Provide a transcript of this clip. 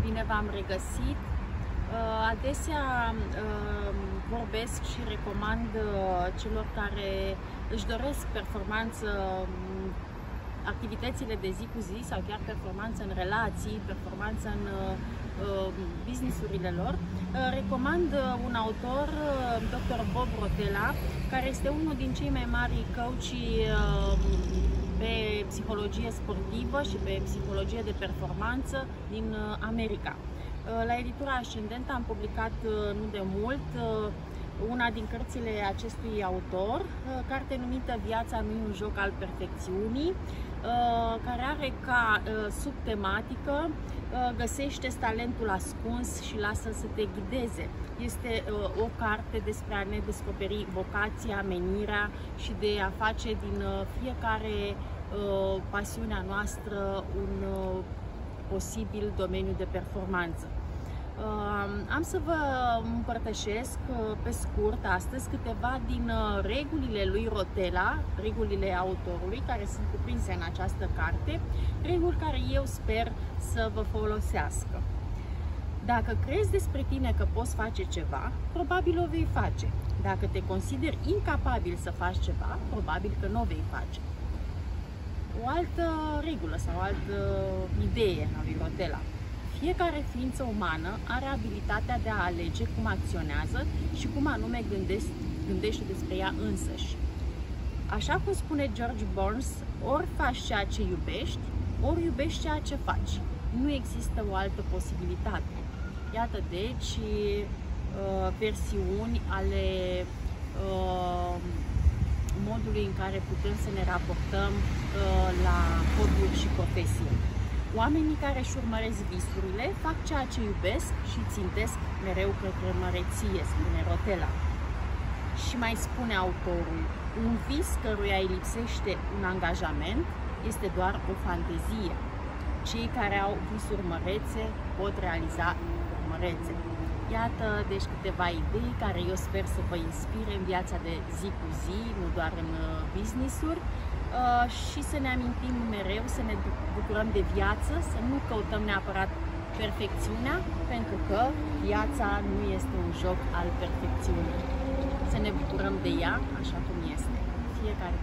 Bine v-am regăsit! Adesea vorbesc și recomand celor care își doresc performanță, activitățile de zi cu zi sau chiar performanță în relații, performanță în businessurile lor. Recomand un autor, Dr. Bob Rotella, care este unul din cei mai mari coachi pe psihologie sportivă și pe psihologie de performanță din America. La editura Ascendent am publicat nu de mult una din cărțile acestui autor, carte numită Viața nu e un joc al perfecțiunii, care are ca subtematică Găsește-ți talentul ascuns și lasă-l să te ghideze. Este o carte despre a ne descoperi vocația, menirea și de a face din fiecare pasiunea noastră un posibil domeniu de performanță. Am să vă împărtășesc pe scurt astăzi câteva din regulile lui Rotella, regulile autorului care sunt cuprinse în această carte, reguli care eu sper să vă folosească. Dacă crezi despre tine că poți face ceva, probabil o vei face. Dacă te consideri incapabil să faci ceva, probabil că nu o vei face. O altă regulă sau o altă idee a lui Rotella. Fiecare ființă umană are abilitatea de a alege cum acționează și cum anume gândește despre ea însăși. Așa cum spune George Burns, ori faci ceea ce iubești, ori iubești ceea ce faci. Nu există o altă posibilitate. Iată deci versiuni ale modului în care putem să ne raportăm la hobby-uri și profesie. Oamenii care își urmăresc visurile fac ceea ce iubesc și țintesc mereu către măreție, spune Rotella. Și mai spune autorul, un vis căruia îi lipsește un angajament este doar o fantezie. Cei care au visuri mărețe pot realiza mărețe. Iată deci câteva idei care eu sper să vă inspire în viața de zi cu zi, nu doar în business-uri, și să ne amintim mereu, să ne bucurăm de viață, să nu căutăm neapărat perfecțiunea, pentru că viața nu este un joc al perfecțiunii. Să ne bucurăm de ea așa cum este, fiecare.